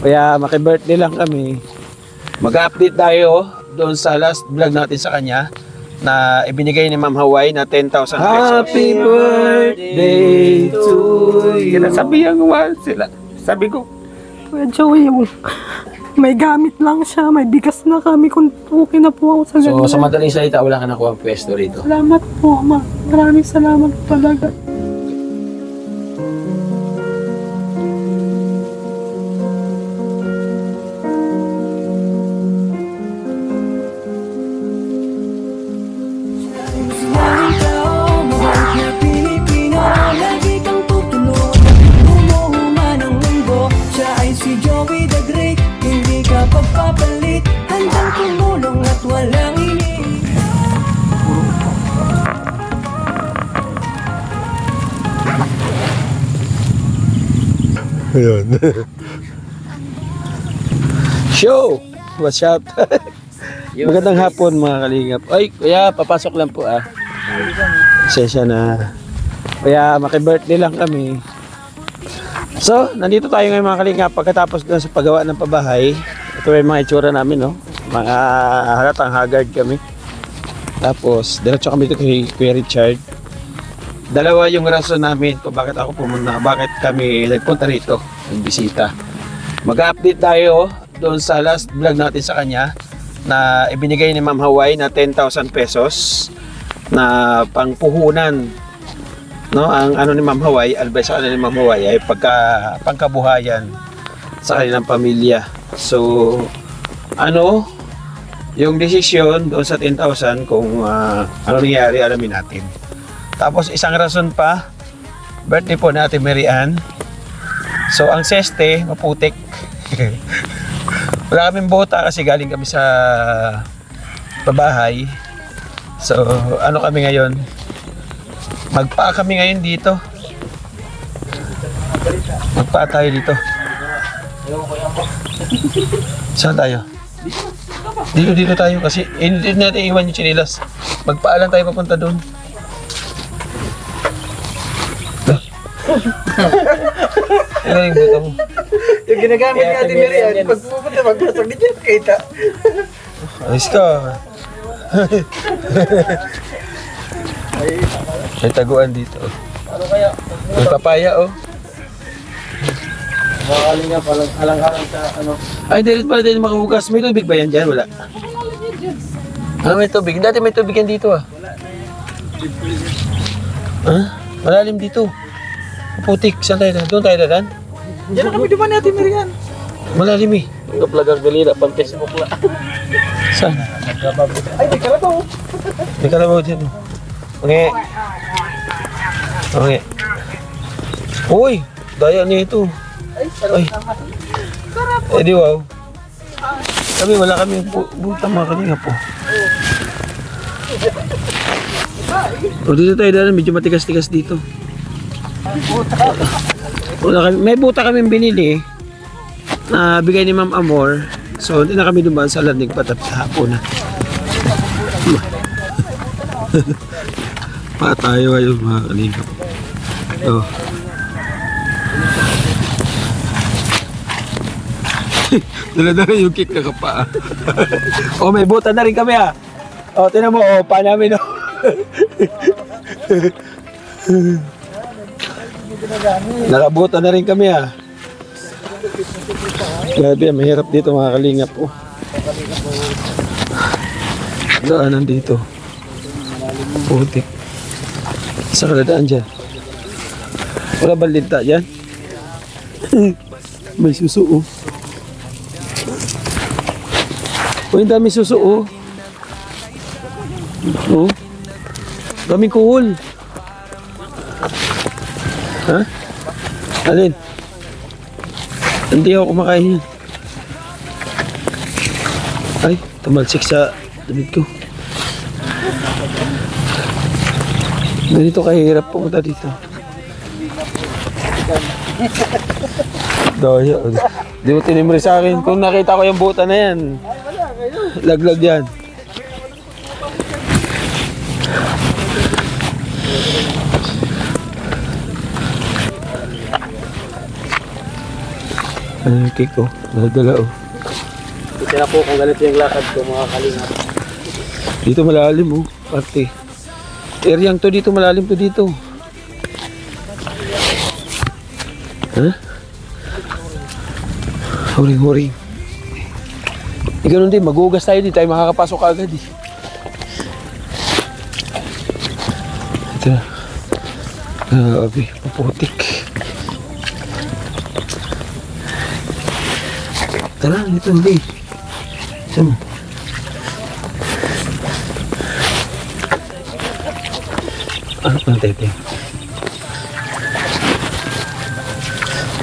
Kaya maki-birthday lang kami. Mag-update tayo doon sa last vlog natin sa kanya na ibinigay ni Ma'am Hawaii na 10,000 pesos. Happy birthday to you. Sabihan ko sila. Sabi ko, Kuya Joey, may gamit lang siya, may bigas na kami kung okay na po ako sa ganyan. so sa madaling salita, wala ka nakuha ang pwesto rito. Salamat po, ma. Maraming salamat talaga. Ayun. Show! What's up? Magandang hapon mga kalingap. Ay, kuya, papasok lang po ah. Sesya na. Kaya maki-birthday lang kami. So, nandito tayo ngayon mga kalingap. Pagkatapos doon sa paggawa ng pabahay, ito yung mga itsura namin, no? Mga halatang haggard kami. Tapos, diretso kami dito kay Kuya Richard. Dalawa yung rason namin kung bakit ako pumunta, bakit kami nagpunta rito, nagbisita. Mag-update tayo doon sa last vlog natin sa kanya na ibinigay ni Ma'am Hawaii na 10,000 pesos na pangpuhunan. No, ang ano ni Ma'am Hawaii, advice sa kanila ni Ma'am Hawaii ay pangkabuhayan sa kanilang pamilya. So, ano yung desisyon doon sa 10,000 kung ano nangyari, alamin natin. Tapos isang rason pa, birthday po natin Mary Ann. So ang seste, maputik. Wala kaming bota kasi galing kami sa pabahay. So ano kami ngayon? Magpa kami ngayon dito. Magpa tayo dito. Saan tayo? Dito tayo kasi hindi natin iwan yung chinilas. Magpaalan tayo papunta doon. Ano yung buto mo? Yung ginagamit ni Ate Miriam, pag pupunta, magpasok din yan, kita. Ayos ka. May taguan dito. Ano kaya? May papaya oh. Makaling nga palang alang-alang sa ano. Ay, dilit pala din makahugas. May tubig ba yan dyan? Wala. Ah, may tubig. Dati may tubig yan dito ah. Ha? Malalim dito. Putik. Saan tayo? Doon tayo dadan? Yan kami duman ni Ate Miriam. Malalim eh. Kaplagang galila, pang Facebook la. Saan? Ay, di ka na to. May kalabaw dyan oh. Mange. Mange. Uy! Daya na ito. Ay, sarap Ay. naman. Eh di wow. Kami wala kami buta mga kalinga po. O dito tayo dahil medyo matigas-tigas dito. Wala kami, may buta kaming binili na bigay ni Ma'am Amor. So hindi na kami dumaan sa landing patap sa hapon na. Pa tayo ngayon mga kalinga. Oh. Dala-dala yung cake na kapa. Oh, may buta na rin kami ah. Oh, tinan mo, oh, pa namin oh. Nakabuta na rin kami ah. Grabe, mahirap dito mga kalingap oh. Daanan dito. Putik. Sa kaladaan dyan. Wala ba linta dyan? May suso oh. Oh, yung dami suso oh. Oh. Daming kuhol. Ha? Alin? Hindi ako kumakain yan. Ay, tumalsik sa damit ko. Ganito kahirap pumunta dito. Daya. Di mo tinimri sa akin. Kung nakita ko yung buta na yan, laglag yan. Ano yung cake ko? Dala oh. Ito na po kung ganito yung lakad ko mga kalingap. Dito malalim oh, ate. Areang to dito, malalim to dito. Ha? Huring-huring. Eh, ganun din, mag-uugas tayo, di tayo makakapasok agad eh. Ito na. Grabe, puputik. Tara, dito hindi. Saan? Ano pang tete?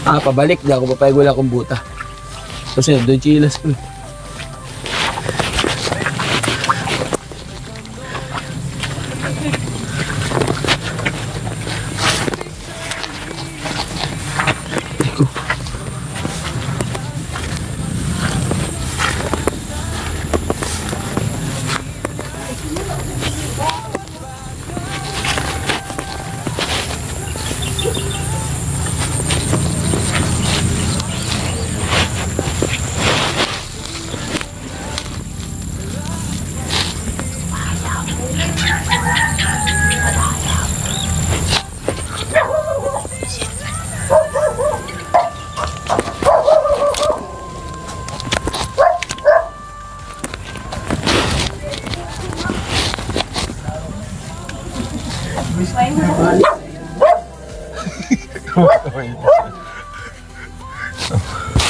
Pabalik. Di ako papayag, wala akong buta. Kasi doon chilas ko. Iko.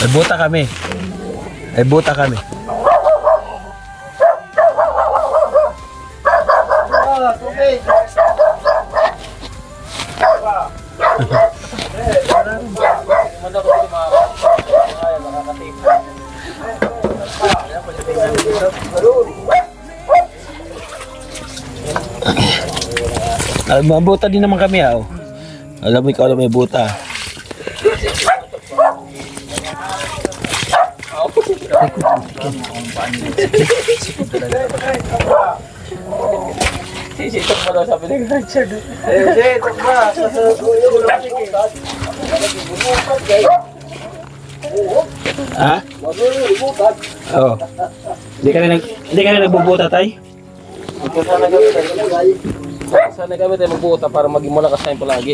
Ay buta kami. Ay buta kami. Mabuta din naman kami ah. Oh. Alam mo ikaw na may buta. Sisitok mo daw sabi ni Richard. Ha? Oo. Hindi ka na nagbubuta tay? Sana kami tayo magbuta para maging malakas tayong palagi.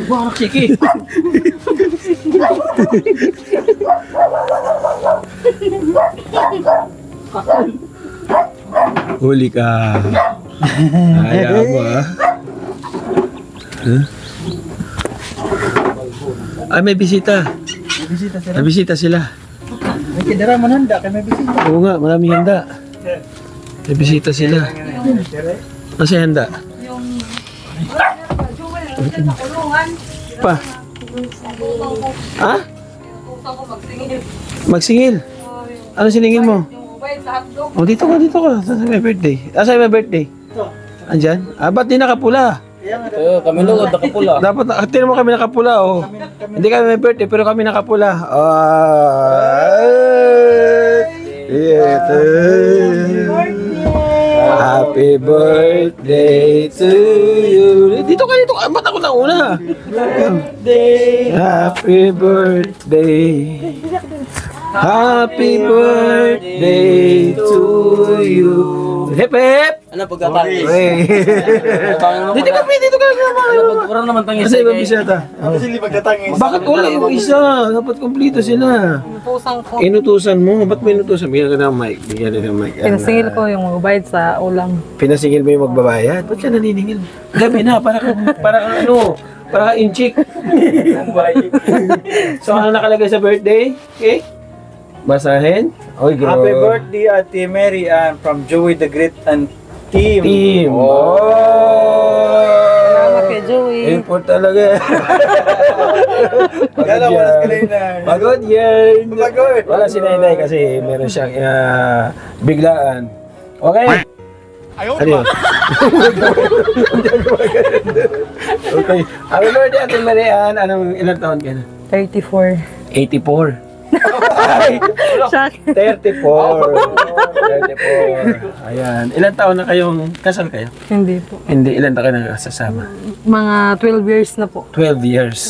Barak siki. Huli ka. Ayaw mo ah. Huh? Ay, may bisita. May bisita sila. May bisita sila. May kidara mananda kay may bisita. Oo nga, maraming handa. May bisita sila. Nasa handa? Pa? Ha? Magsingil? Ano siningil mo? Oh, dito ka. Sa may birthday. Saan may birthday? Andyan? Ba't di nakapula? Kami lugod nakapula. Dapat, tinan mo kami nakapula, oh. Hindi kami may birthday, pero kami nakapula. Happy birthday to you. Dito ka. Ba't ako na una? Happy birthday. Happy birthday to you. Hip hip! Ano pagkatangis? Dito ka naman. Wala naman tangis. Kasi ibang bisata. Sili pagkatangis. Bakit wala yung isa? Dapat kumplito sila. Inutusan ko. Inutusan mo? Ba't may inutusan? Bigyan ka ng mic. Pinasingil ko yung magbayad sa ulam. Pinasingil mo yung magbabayad? Ba't ka naniningil? Gabi na, para ka inchik. So, ano nakalagay sa birthday? Okay? Basahin? Oy, girl. Happy birthday Ate Mary Ann from Joey the Great and team. Salamat kay Joey. Import talaga. Kala ko na kanina. Pagod yan. Pagod. Wala si Nainay kasi meron siyang biglaan. Okay? Ano yun? Okay. Happy birthday Ate Marian. Anong ilang taon ka na? 34. 84. Ay, Sa akin, 34. 34. Ayan. Ilan taon na kayong kasal kayo? hindi po. Hindi, ilan taon na kasasama? Mga 12 years na po. 12 years.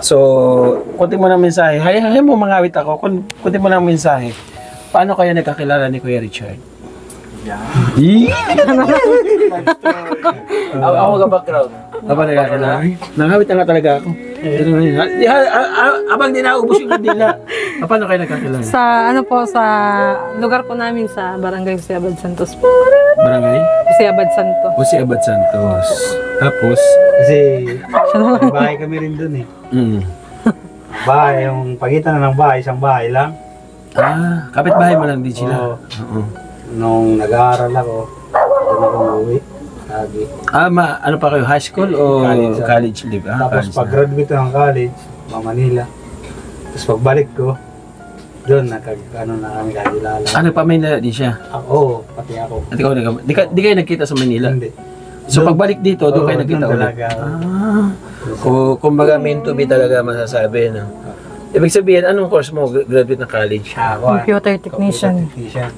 So, kunti mo ng mensahe. Hayaan mo mangawit ako. Kunti mo ng mensahe. Paano kayo nagkakilala ni Kuya Richard? Ako ka background. Habang nagkakilala? Nangawit na nga talaga ako. Habang di naubos yung kandila. Paano kayo nagkakilala? Sa ano po, sa lugar po namin sa Barangay Jose Abad Santos po. Barangay? Jose Abad Santos. Jose Abad Santos. Tapos? Kasi may bahay kami rin dun eh. Bahay, yung pagitan na ng bahay, isang bahay lang. Kapitbahay mo lang din sila. Oo. Nung nag-aaral ako, doon ako umuwi. Lagi. Ano pa kayo? High school o College, college live? Tapos College pag-graduate ng college, Manila. Tapos pagbalik ko, doon na kami kakilala. pa Manila din siya? Oo, pati ako. At ikaw, di kayo nagkita sa Manila? Hindi. So pagbalik dito, doon kayo nagkita doon ulit? talaga. Kumbaga meant to be talaga masasabi, no? Ibig sabihin, anong course mo? Graduate ng college? Computer technician.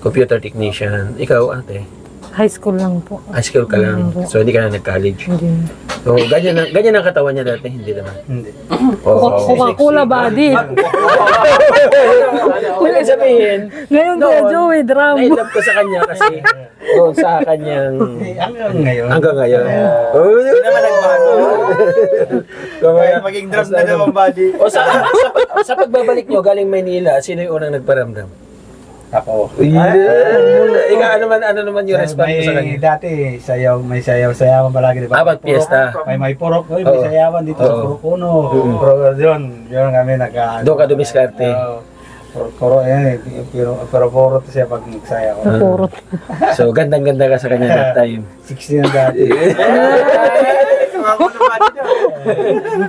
Computer technician. Ikaw, ate? High school lang po. High school ka lang. So hindi ka na nag-college. Hindi. So ganyan ang katawan niya dati? Hindi naman. Hindi. Coca-Cola body. Ibig sabihin, Ngayon Kuya Joey, drama. na-love ko sa kanya kasi doon sa kanyang Hanggang ngayon. hanggang ngayon. Hindi naman nagbago. Kaya maging drum na naman body. O sa pagbabalik nyo galing Manila, sino yung unang nagparamdam? Ako. Ikaw, ano naman yung response mo sa kanya? Dati, may sayawan palagi, di ba? Pag piyesta. May purok, may sayawan dito sa Purok Uno. Pero yun kami Doon ka dumiskarte. Puro, pero puro to siya pag nagsaya ko. Purot. So, gandang-ganda ka sa kanya that time. 60 na dati.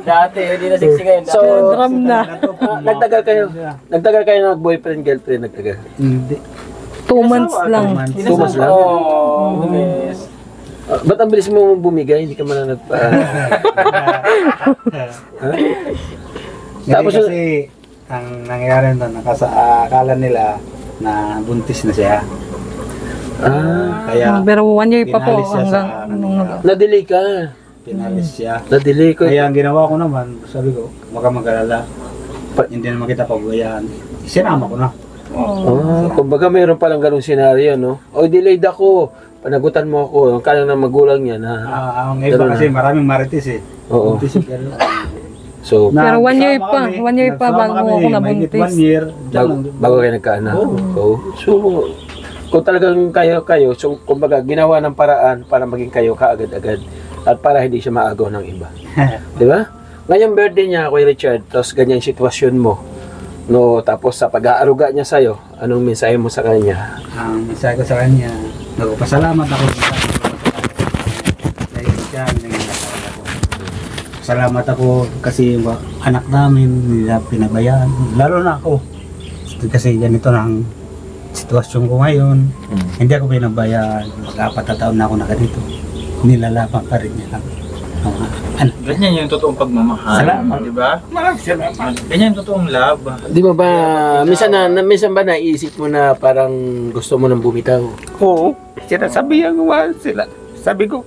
Dati, hindi na 60 ngayon. So, Drum na. nagtagal kayo ng boyfriend, girlfriend, nagtagal? Hindi. 2 months lang. 2 months lang? Oh, yes. Ba't ang bilis mo bumigay? Hindi ka man na nagpa... Tapos kasi, ang nangyari doon, akala nila na buntis na siya. Kaya, Pero 1 year pa po pinalis siya hanggang sa nung Nadelay ka. pinalis siya. Nadelay ko. Kaya ang ginawa ko naman, sabi ko, wag kang mag-alala. Hindi naman kita pabayaan. Sinama ko na. Kumbaga mayroon palang ganung senaryo, no? O, delayed ako. Panagutan mo ako. Ang kaya ng magulang niya na... Ang iba Ganun kasi na. maraming marites eh. Oo. Buntis eh, pero- So, Pero 1 year Nagsama pa. kami. 1 year pa Nagsama bago kami, ako mahigit nabuntis. 1 year. bago kayo nagkaanak. Oo. So, kung talagang kayo, so, kumbaga, ginawa ng paraan para maging kayo kaagad-agad at para hindi siya maagaw ng iba. Di ba? Ngayong birthday niya, Kuya Richard, tapos ganyan yung sitwasyon mo. No, tapos sa pag-aaruga niya sa'yo, anong mensahe mo sa kanya? Ang mensahe ko sa kanya, nagpasalamat ako sa kanya. Dahil siya, nangyayari ako. Salamat ako kasi yung anak namin, nila pinabayaan. Lalo na ako. Kasi ganito na ang sitwasyon ko ngayon. Hindi ako pinabayaan. Mag-4 na taon na ako na ganito. Nilalaban pa rin niya lang. Anak. Ganyan yung totoong pagmamahal. Salamat. Di ba? Maraming salamat. Ganyan yung totoong love. Di ba minsan ba naisip mo na parang gusto mo nang bumitaw? Oo, sinasabihan ko ba sila. Sabi ko,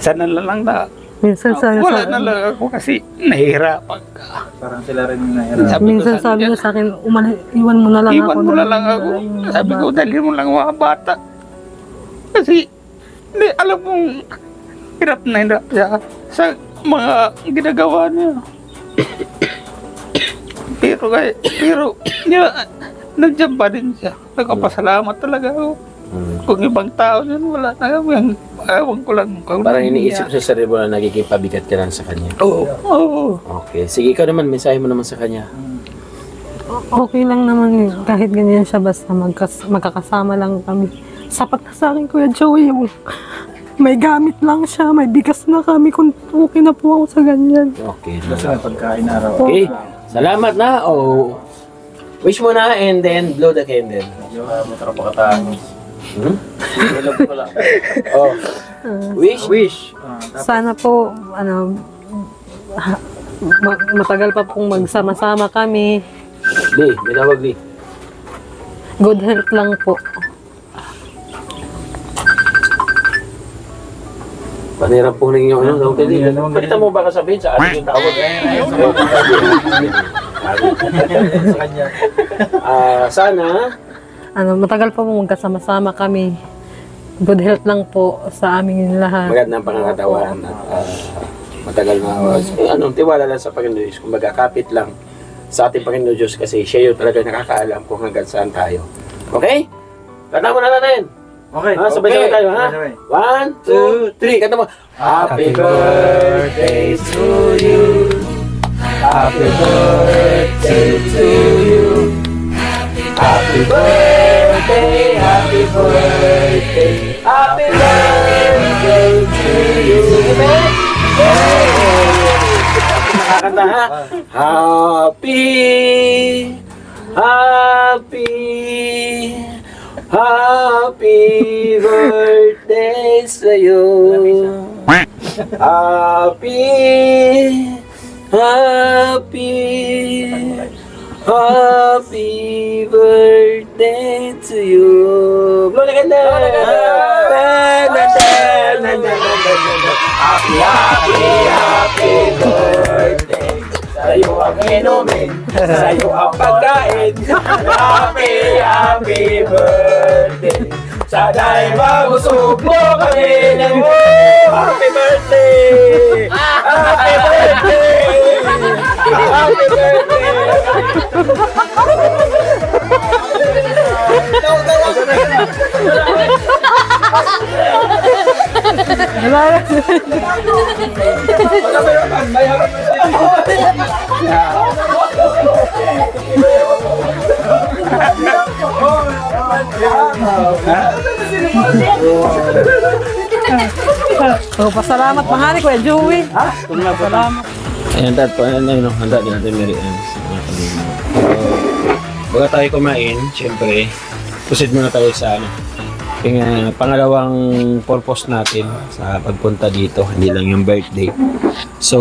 sana na lang na Minsan wala na lang ako kasi nahihirapan ka. Parang sila rin yung nahirap. Minsan sabi niya sa akin, iwan mo na lang Iwan ako. mo na lang ako. Sabi ko, dalhin mo lang mga bata. Kasi, hindi, alam kong hirap na hirap siya sa mga ginagawa niya. pero nandiyan pa din siya. Nagpapasalamat talaga ako. Kung ibang tao yun, wala na kami. Ewan ko lang. Parang iniisip sa sarili mo na nagiging pabigat ka lang sa kanya. Oo. Okay. Sige, ikaw naman, mensahe mo naman sa kanya. Okay lang naman kahit ganyan siya basta magkakasama lang kami. Sapat na sa akin Kuya Joey. May gamit lang siya, may bigas na kami kung okay na po ako sa ganyan. Okay. Basta may pagkain araw. Okay. Salamat na. Wish mo na and then blow the candle. Medyo matrap pa katangos. Ilog ko lang. Wish? Wish. Sana po, matagal pa pong magsama-sama kami. Di, binawag di. Good health lang po. Panirap po rin yung ano, Dr. D. Pwede mo baka sabihin sa ating yung tawag. Sa kanya. Sana, Matagal pa pong magkasama-sama kami. Good health lang po sa aming lahat. magandang pangangatawan at matagal na tiwala lang sa Panginoon Diyos. Kumbaga, kapit lang sa ating Panginoon Diyos kasi siya yung talaga nakakaalam kung hanggang saan tayo. Okay? Kanta mo na natin. Okay. Sabay-sabay tayo, ha? 1, 2, 3. Kanta mo. Happy birthday to you. Happy birthday to you. Happy birthday, happy birthday, happy birthday to you. Amen? Nakakanta, ha? Happy, happy, happy birthday to you. Happy, happy, happy birthday to you. Blow na ganda! Happy, happy, happy birthday. Sa'yo ang inumin, sa'yo ang pagkain. Happy, happy birthday. Sana'y mabusog mo kami ng happy birthday! Happy birthday! Happy birthday! Pasalamat mahali Kuya Joey. Salamat. Ayan, dad, handa din natin Mary Ann. Baga tayo kumain, syempre, proceed muna tayo sa yung pangalawang purpose natin sa pagpunta dito, hindi lang yung birthday. So,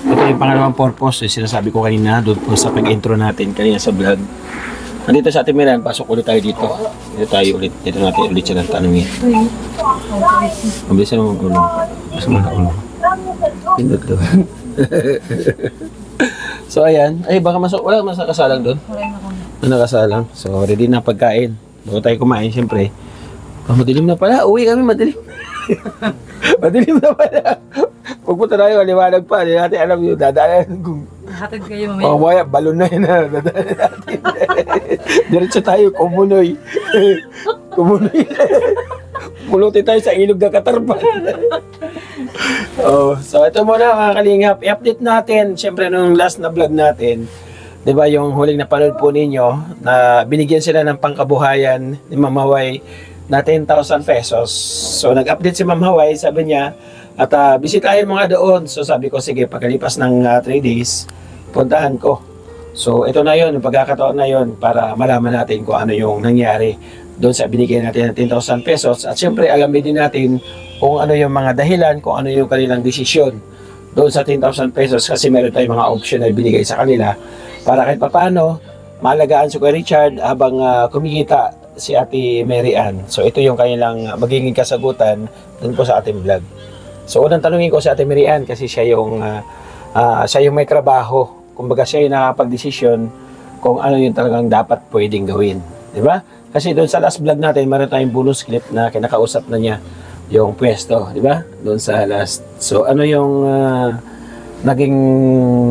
ito yung pangalawang purpose, sinasabi ko kanina, doon po sa pag-intro natin kanina sa vlog. Nandito sa ating Mary Ann, pasok ulit tayo dito. Dito natin ulit siya ng tanongin. Mabilisan mo ulo. Mabilisan mo na ulo. Pindot doon. So ayan, baka wala nakasalang doon. Wala nakasalang. So ready na pagkain. Bago tayo kumain, syempre. Madilim na pala. Uwi kami, madilim. Madilim na pala. Pagpunta tayo, maliwanag pa. Hindi natin alam yung dadaanan kung Hatid kayo mamaya. mamaya, balon na yun na dadaanan natin. Diretso tayo, kumunoy. Kumunoy. Pulutin tayo sa ilog na Katarpan. So ito muna mga kalingap, i-update natin syempre nung last na vlog natin, 'di ba, yung huling napanood po ninyo na binigyan sila ng pangkabuhayan ni Ma'am Haway na 10,000 pesos. So nag-update si Ma'am Haway, sabi niya at bisitahin mo nga doon. So sabi ko sige, pagkalipas ng 3 days puntahan ko. So ito na yun, yung pagkakataon na yun para malaman natin kung ano yung nangyari doon sa binigay natin ng 10,000 pesos. At syempre alamin din natin kung ano yung mga dahilan, kung ano yung kanilang desisyon doon sa 10,000 pesos kasi meron tayong mga option na binigay sa kanila para kahit papaano maalagaan si Kuya Richard habang kumikita si Ate Mary Ann. So ito yung kanilang magiging kasagutan doon po sa ating vlog. So unang tanungin ko si Ate Mary Ann kasi siya yung may trabaho. Kumbaga siya yung nakapag-desisyon kung ano yung talagang dapat pwedeng gawin. Diba? Kasi doon sa last vlog natin, meron tayong bonus clip na kinakausap na niya yung pwesto, di ba? Doon sa last. So, ano yung naging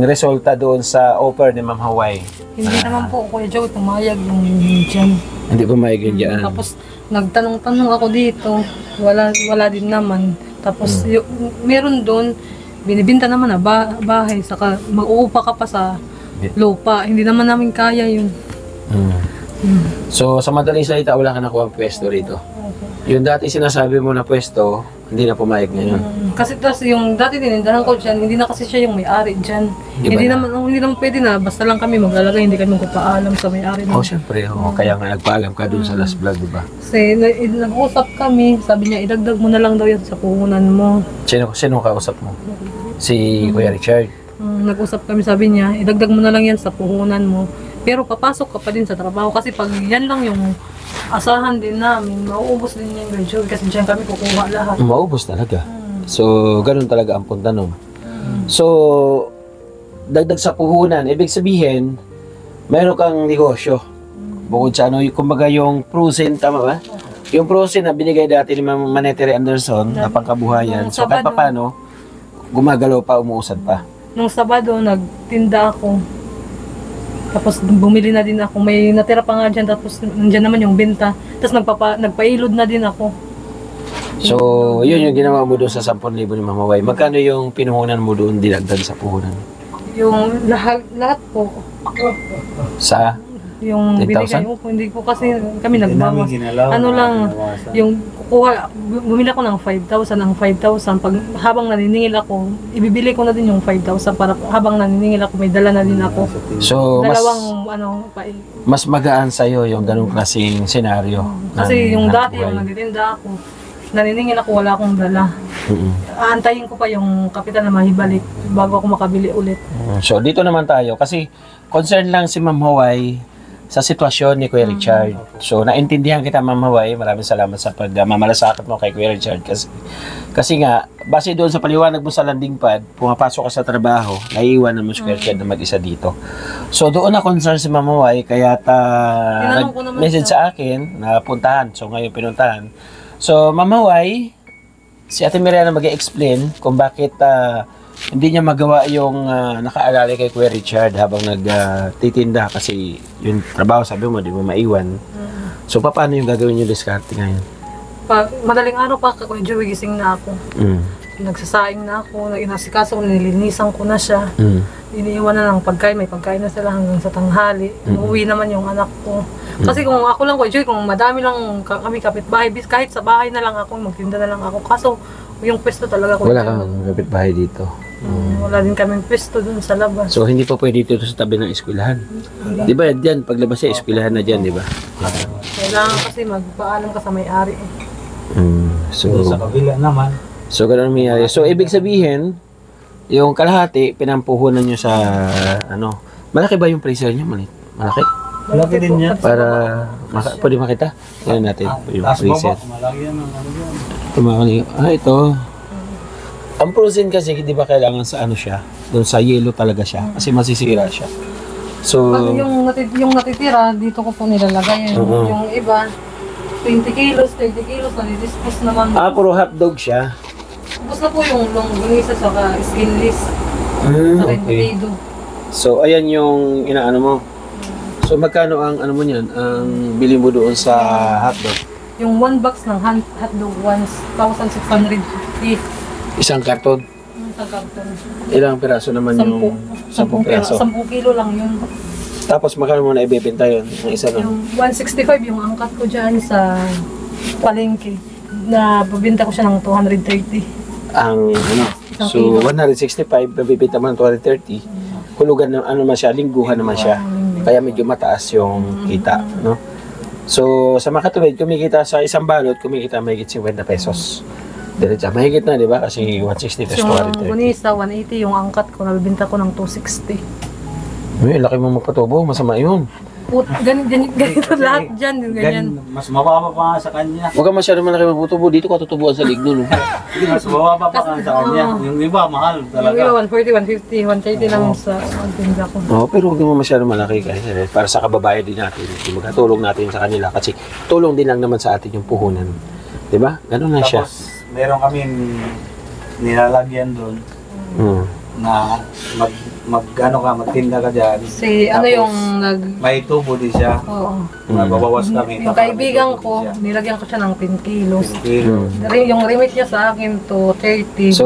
resulta doon sa offer ni Ma'am Haway? Hindi naman po Kuya Joey pumayag yung dyan. Hindi pumayag yun dyan. Tapos nagtanong-tanong ako dito, wala din naman. Tapos meron doon, binibinta naman na bahay, saka mag-uupa ka pa sa lupa. Hindi naman namin kaya yun. So, sa madaling salita, wala ka nakuha ang pwesto rito. Yung dati sinasabi mo na pwesto, hindi na pumayag ngayon. Kasi yung dati tinindahan ko dyan, hindi na kasi siya yung may-ari dyan. Di ba Hindi naman pwede na, basta lang kami maglalagay, hindi kami magpapaalam sa may-ari. Syempre. Kaya nga nagpaalam ka doon sa last vlog, di ba? Kasi nag-usap kami, sabi niya, idagdag mo na lang daw yan sa puhunan mo. Sino kausap mo? Si Kuya Richard. Nag-usap kami, sabi niya, idagdag mo na lang yan sa puhunan mo. Pero papasok ka pa din sa trabaho kasi pag yan lang yung asahan din namin, mauubos din yung graduate kasi dyan kami kukuha lahat. Maubos talaga. So, ganun talaga ang punta nun. So, dagdag sa puhunan, ibig sabihin, meron kang negosyo. Bukod sa ano, kumbaga yung Prusin, tama ba? Yung Prusin na binigay dati ni Ma'am Maneteri Anderson na pangkabuhayan. So, kahit pa paano, gumagalaw pa, umuusad pa. Nung Sabado, nagtinda ako. Tapos bumili na din ako. May natira pa nga dyan. Tapos nandyan naman yung benta. Tapos nagpailod na din ako. So, yun yung ginawa mo doon sa 10,000 ni Mama Way. Magkano yung pinuhunan mo doon dinagdag sa puhunan? Yung lahat po. Sa? Yung 10,000? binigay ko. Hindi ko kasi kami Hindi namin nagbawas. ginalaw. Ano lang, Nabawasan. yung kukuha, bumili ako ng 5,000. Ang 5,000, pag habang naniningil ako, ibibili ko na din yung 5,000 para habang naniningil ako, may dala na din ako. So, Dalawang, mas magaan sa'yo yung ganung klaseng senaryo. kasi yung dati, buhay. yung nagtitinda ako, naniningil ako, wala akong dala. Aantayin ko pa yung kapital na mahibalik bago ako makabili ulit. So, dito naman tayo. Kasi, concern lang si Ma'am Hawaii sa sitwasyon ni Kuya Richard. So, naintindihan kita, Ma'am Hawaii. Maraming salamat sa pagmamalasakit mo kay Kuya Richard. Kasi nga, base doon sa paliwanag mo sa landing pad, pumapasok ka sa trabaho, naiiwanan mo si Kuya Richard na mag-isa dito. So, doon na concern si Ma'am Hawaii, kaya Tinanong ko naman nag-message sa akin na puntahan. So, ngayon pinuntahan. So, Ma'am Hawaii, si Ate Miriana mag-explain kung bakit hindi niya magawa yung nakaalala kay Kuya Richard habang nagtitinda kasi yung trabaho, sabi mo, di mo maiwan. So, paano yung gagawin yung diskarte ngayon? Madaling araw pa, Kuya Joey, gising na ako. Nagsasaing na ako, inasikaso ko, nilinisan ko na siya. Iniiwan na lang pagkain, may pagkain na sila hanggang sa tanghali. Uuwi naman yung anak ko. Kasi kung ako lang, Kuya Joey, kung madami lang kami kapitbahay, kahit sa bahay na lang ako, magtinda na lang ako. Kaso, yung pwesto talaga, Kuya Wala Joey, kang kapitbahay dito. wala din kaming pwesto dun sa labas. So, hindi pa pwede dito sa tabi ng eskwelahan. Di ba, dyan, paglabas siya, eskwelahan na dyan, di ba? Kailangan kasi magpaalam ka sa may-ari eh. So, Sa kabila naman, ganun nangyayari. So, ibig sabihin, yung kalahati, pinampuhunan nyo sa, malaki ba yung freezer nyo? Malaki? malaki din yan. Para, pwede makita? Tignan natin, yung Taas freezer. baba, malaki yan ang ano yan. Ito. Ang frozen kasi, di ba kailangan sa siya? Doon sa yellow talaga siya. Kasi masisira siya. So, Pag yung natitira, dito ko po nilalagay. Yung iba, 20 kilos, 30 kilos, nadidispose naman. puro hotdog siya. Tapos na po yung longganisa sa skinless. Sa embutido. So, ayan yung inaano mo. So, magkano ang mo niyan? Ang bili mo doon sa hotdog? Yung one box ng hotdog, 1,650. Isang karton. Sa karton. Ilang piraso naman yung 10 piraso. 10 kilo lang yun. Tapos magkano mo na ibebenta yun? Ang isa nun? Yung 165 yung angkat ko dyan sa palengke. Na babinta ko siya ng 230. Ang so 165, nabibenta mo ng 230. Hulugan na naman siya, lingguhan naman siya. Kaya medyo mataas yung kita, no? So sa makatuwid, kumikita sa isang balot, kumikita mahigit 50 pesos. Diretsa, mahigit na, di ba? Kasi 160 plus Yung 230. gunisa, 180 yung angkat ko, nabibinta ko ng 260. Uy, laki mo magpatubo, masama yun. Ganito lahat dyan, ganyan. Mas mababa pa nga sa kanya. Huwag ka masyado malaki magpatubo, dito ka tutubuan sa ligno. No? Hindi, mas mababa pa nga sa kanya. Yung iba, mahal Yung talaga. iba, 140, 150, 130 lang sa magtinda ko. Pero huwag mo masyado malaki kasi para sa kababayan din natin. Magkatulong natin sa kanila kasi tulong din lang naman sa atin yung puhunan. Di ba? Ganun lang siya. Tapos, meron kami nilalagyan doon na magtinda ka dyan. Si ano Tapos, yung may tubo din siya. Oo. Nagbabawas kami. Yung kaibigan ko, nilagyan ko siya ng 10 kilos. Yung remit niya sa akin to 30. So,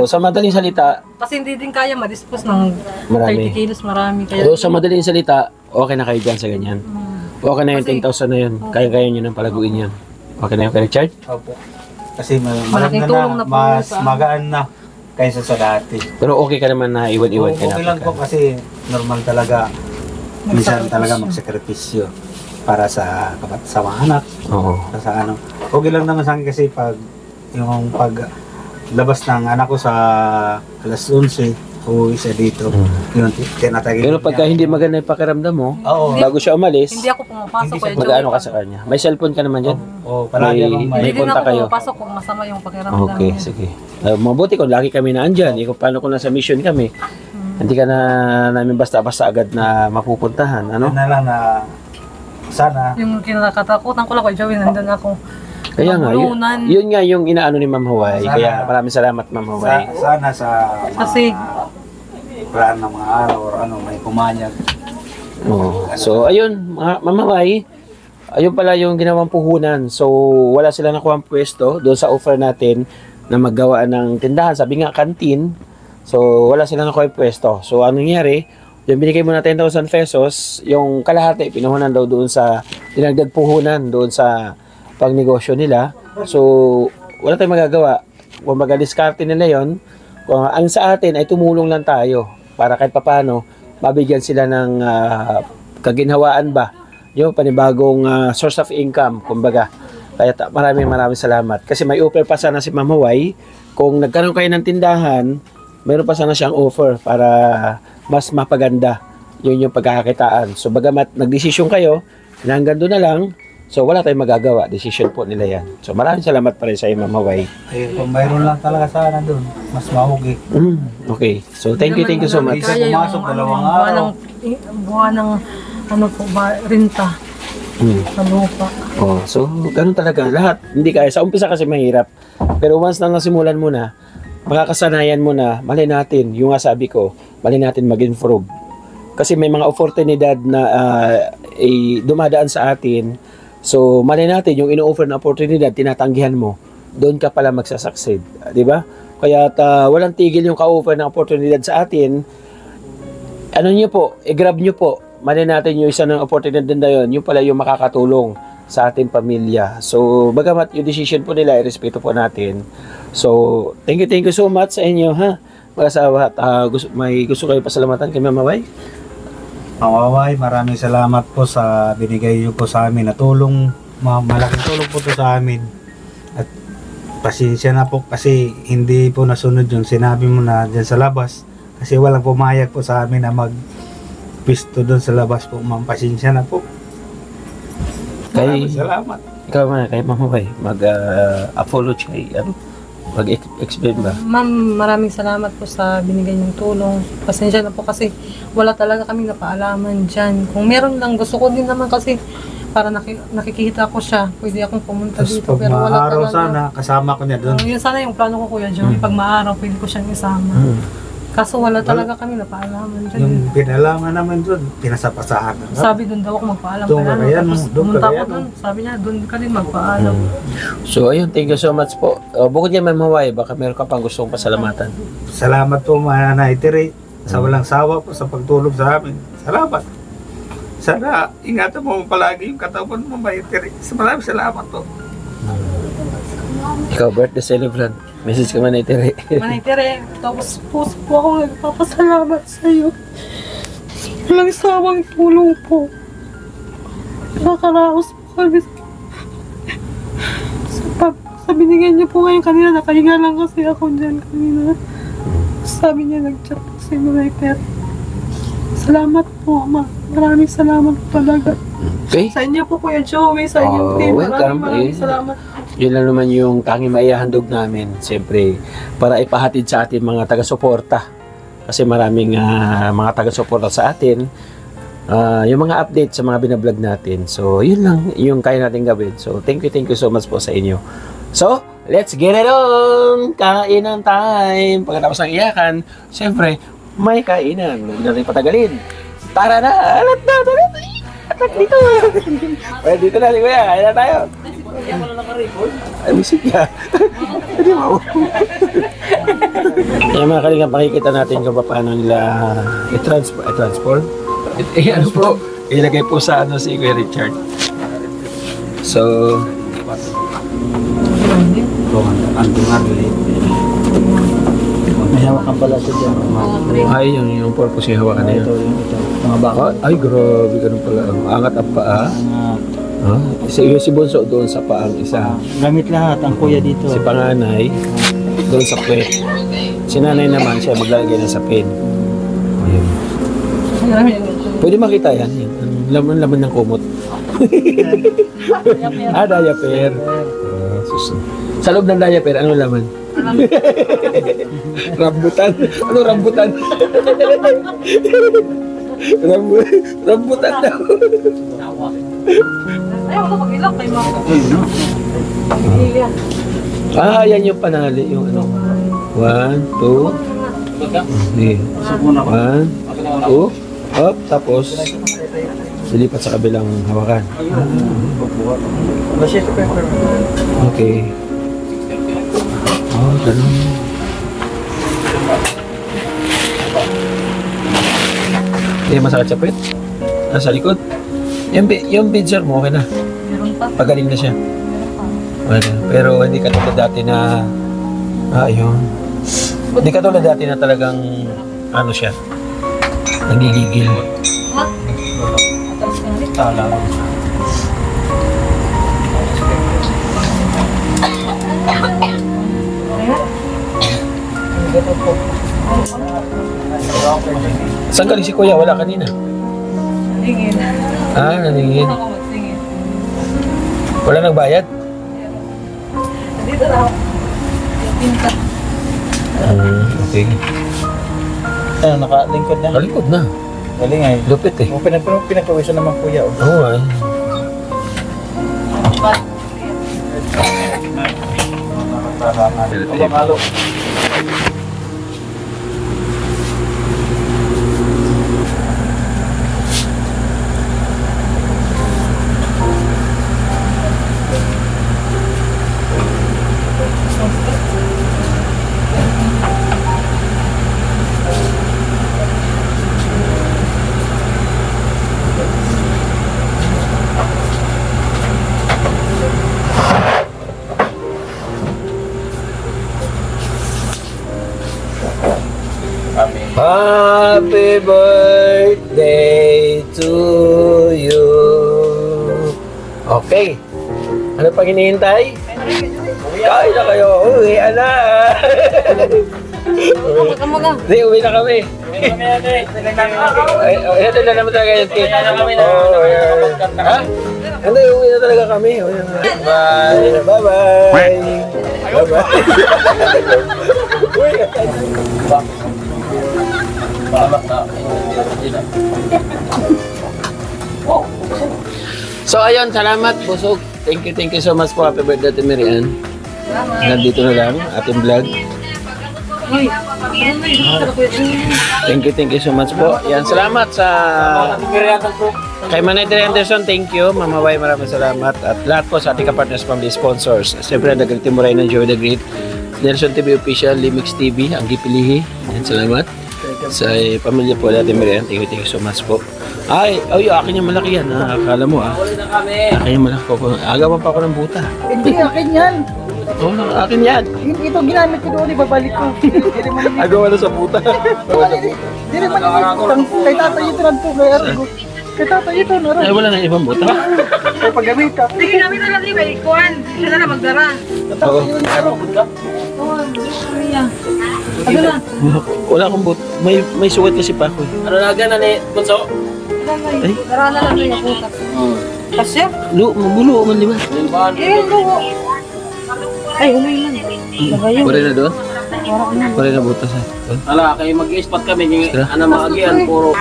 sa madaling salita, Kasi hindi din kaya ma-dispose ng Marami. 30 kilos, marami. Kaya, so, sa madaling salita, okay na kayo dyan sa ganyan. Okay na yung 10,000 na yun. Kaya-kaya nyo nang palaguin yan. Okay na yung Richard? Opo. Kasi Malaking maganda tulong na na, po mas sa amin. magaan na kaysa sa dati. Pero okay ka naman na iwan-iwan ka na. Okay lang po kasi normal talaga. Minsan talaga magsakripisyo para sa mga anak. Oo. Sa ano. Okay lang naman sa akin kasi pag labas ng anak ko sa alas 11, uuwi siya dito. Yun, tinatagin Pero pagka hindi maganda yung pakiramdam mo, Oo. bago siya umalis, Hindi ako pumapasok, Kuya Joey. mag-ano ka sa kanya. May cellphone ka naman dyan? Oo, palagi May- akong Hindi may... din punta ako kayo. pumapasok kung masama yung pakiramdam Okay, niya. sige. Mabuti kung lagi kami na andyan. Ikaw, paano kung nasa mission kami? Hindi ka na namin basta-basta agad na mapupuntahan. Ano Ano? na lang na sana Yung kinakatakutan ko lang, Kuya Joey, nandun ako. Kaya nga, Mabulunan. yun nga yung inaano ni Ma'am Hawaii. Sana- Kaya maraming salamat, Ma'am Hawaii. sana sa Kasi, plan ng mga araw or ano may kumanyag. Oo. So, ayun, Ma'am Hawaii, ayun pala yung ginawang puhunan. So, wala sila nakuha pwesto doon sa offer natin na maggawa ng tindahan. Sabi nga, kantin. So, wala sila nakuha pwesto. So, anong nangyari? Yung binigay mo na 10,000 pesos, yung kalahati, pinuhunan daw doon sa, dinagdag puhunan doon sa pagnegosyo nila. So, wala tayong magagawa. Kung diskarte nila yon, ang sa atin ay tumulong lang tayo para kahit papano mabigyan sila ng kaginhawaan ba, yung panibagong source of income, kumbaga. Kaya maraming salamat. Kasi may offer pa sana si Ma'am Hawaii. Kung nagkaroon kayo ng tindahan, meron pa sana siyang offer para mas mapaganda yun yung pagkakakitaan. So bagamat nagdesisyon kayo, hanggang doon na lang, so wala tayong magagawa. Decision po nila yan. So maraming salamat pa rin sa iyo, Ma'am Hawaii. Eh, kung mayroon lang talaga sana doon, mas mahugi. Okay. So thank you so much. Isa pumasok, dalawang araw. buwan ng ano po ba, renta sa lupa. Oh, so ganun talaga lahat. Hindi kaya sa umpisa kasi mahirap. Pero once na nasimulan mo na, makakasanayan mo na, mali natin, yung nga sabi ko, mali natin mag-improve. Kasi may mga oportunidad na dumadaan sa atin. So, mali natin, yung ino-offer na oportunidad, tinatanggihan mo, doon ka pala magsasucceed. Di ba? Kaya walang tigil yung ka-offer na oportunidad sa atin. Ano nyo po, i-grab nyo po. Mali natin yung isa ng oportunidad din na yun, yung pala yung makakatulong sa ating pamilya. So, bagamat yung decision po nila, irespeto po natin. So, thank you so much sa inyo, ha? Mag-asawa, at may gusto kayo pasalamatan kay Ma'am Hawaii? Mawaway, maraming salamat po sa binigay niyo po sa amin na tulong. Malaking tulong po to sa amin. At pasensya na po kasi hindi po nasunod yung sinabi mo na dyan sa labas. Kasi walang pumayag po sa amin na mag-pisto doon sa labas po. Ma'am, pasensya na po. Maraming salamat. Ikaw man, kay Ma'am Hawaii, mag-apology kay, mag-explain ba? Ma'am, maraming salamat po sa binigay niyong tulong. Pasensya na po kasi wala talaga kami napaalaman dyan. Kung meron lang, gusto ko din naman kasi para nakikita ko siya, pwede akong pumunta Tapos dito. pag Pero wala maaraw talaga. sana, kasama ko niya doon. Yun sana yung plano ko, Kuya Joey. Pag maaraw, pwede ko siyang isama. Kaso wala talaga kami napaalaman dyan. Yung pinalaman namin doon, pinasapasahan. Sabi doon daw ako magpaalam Doon ka ka na. kaya, Tapos no? Doon ka pumunta kaya, ako no? doon. Sabi niya, doon ka din magpaalam. So, ayun, thank you so much po. Bukod yan, Ma'am Hawaii, baka meron ka pang gustong pasalamatan. Salamat po mga naitiri sa walang sawa po sa pagtulog sa amin. Salamat. Sana ingatan mo palagi yung katawan mo maitiri. Maraming salamat po. Ikaw, birthday celebrant. Message ka man na itiri. Manay tapos po ako nagpapasalamat sa iyo. Walang sawang tulong po. Nakakaraos po kami sa binigay niyo po ngayon kanina. Nakahiga lang kasi ako dyan kanina. Sabi niya nag-chat po si Manay. Salamat po, ma. Maraming salamat talaga. Okay? Sa inyo po, Kuya Joey, sa inyo team. Welcome. Maraming salamat. Yun lang naman yung tanging maihahandog namin. Siyempre, para ipahatid sa atin mga taga-suporta. Kasi maraming mga taga-suporta sa atin. Yung mga update sa mga binablog natin. So, yun lang yung kaya natin gawin. So, thank you so much po sa inyo. So, let's get it on! Kainan time! Pagkatapos ng iyakan, siyempre, may kainan. Huwag na rin patagalin. Tara na! Alat na! Atak dito! Well, dito na, kuya. Kaya na tayo. Ay, bisig ka. Hindi mo. Kaya mga kalingap, makikita natin kung paano nila i-transform. Ano po? Ilagay po sa si Kuya Richard. So, May hawakan pala siya dyan. ay, yung purpose yung hawakan na yun. Mga baka. Ay, grabe, ganun pala. Angat ang paa. Si Bunso doon sa paang isa. Gamit lahat ang kuya dito. Si panganay, doon sa puwet. Si nanay naman siya maglalagay ng sapin. Ayun. Pwede makita yan. Laman ng kumot. Diaper. Sa loob ng diaper, ano laman? Rambutan. Ano rambutan? Rambutan daw. Ayaw ko pag-ilak kay mga. Yan yung panali. Yung ano. 1, 2. Hindi. 1, 2. Up. Tapos, silipat sa kabilang hawakan. Okay. Ganun. Hindi masakit sa puwet? Sa likod? Yung pincer mo, okay na? Pagaling na siya? Wala. Pero hindi katulad dati na... yun. Hindi katulad dati na talagang... Ano siya? Nagigigil. Tala. Saan galing si Kuya? Wala kanina. Naningin. Naningin. Ako magsingin. Wala nagbayad? Dito na ako. Yung pinta. Okay. Nakalingkod na. Kalikod na. Galing ay. Lupit eh. Pinagpawisan naman kuya. Oo ay. Halo. Happy birthday to you. Okay. Ano pang hinihintay? Kain na kayo. Uwi na. Hindi, uwi na kami. Ito na naman talaga yung cake. Ha? Hindi, uwi na talaga kami. Bye. Bye-bye. Bye-bye. So ayun, salamat busog. Thank you so much po. Happy birthday to Marian. Nandito na lang ating vlog. Thank you so much po. Yan, salamat sa kay Manay Tere Anderson, thank you. Mama Way, maraming salamat. At lahat po sa ating kapartners family sponsors. Siyempre, Dagang Timuray ng Joy the Great, Nelson TV Official, Limix TV, ang Gipilihi. Yan, salamat. Sa pamilya po natin, Marian, thank you so much po. Akin yung malaki yan. Akala mo akin yung malaki po. Agawan pa ako ng buta. Hindi, akin yan. Akin yan. Ito ginamit ko doon, ibabalik ko. Agawan na sa buta. Hindi naman kay tatay ito lang po, kay Argo. Kay tatay ito, naroon. Wala na ibang buta. Kay paggamit ka. Sige namin na lang iba, ikuan. Siya na lang magdara. Oo. Ano na? Wala akong buta. May suwat kasi pa ako. Ano na gana ni Bunso? Ay. Dara na lang yung butas. Kasya? Magulo man, di ba? Lugo. Ay, umay lang. Pare na doon? Pare na butas ha. Ala, kayo mag-i-spot kami yung ano maagian, puro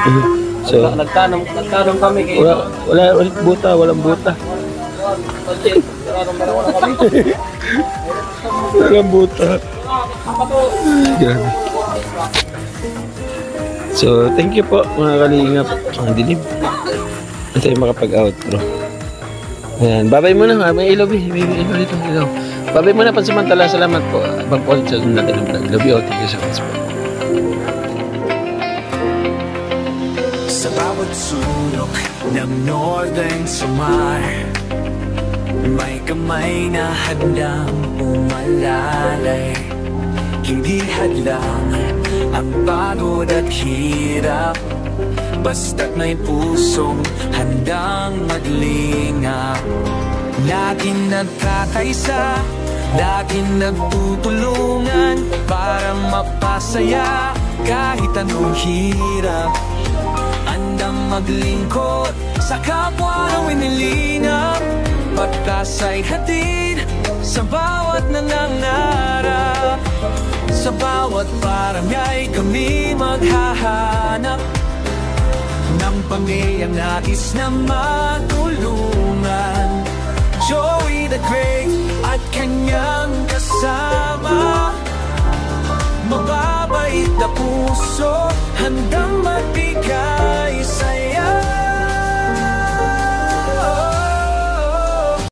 So, nagtanong kami kay walang buta. Walang buta. Grabe. So, thank you po mga kalingap. Ang dilim. Hindi tayo makapag-outro. Ayan. Babay muna. May ilaw eh. May ilaw dito. Ilaw. Babay muna pansamantala. Salamat po. Abang po ulit sa natin ng vlog. Love you all. Thank you so much po. Sa bawat sulok ng Northern Samar, may kamay na handang umalalay. Hindi hadlang ang pagod at hirap, basta't may pusong handang maglingap. Laging nagkakaisa, Laging nagtutulungan para mapasaya kahit anong hirap. Handang maglingkod sa kapwa na winilingap, pagkasa'y hatid sa bawat nangangarap. Sa bawat paramyay kami maghahanap ng pamilyang nais na matulungan. Joey the Great at kanyang kasama, mababait na puso, handa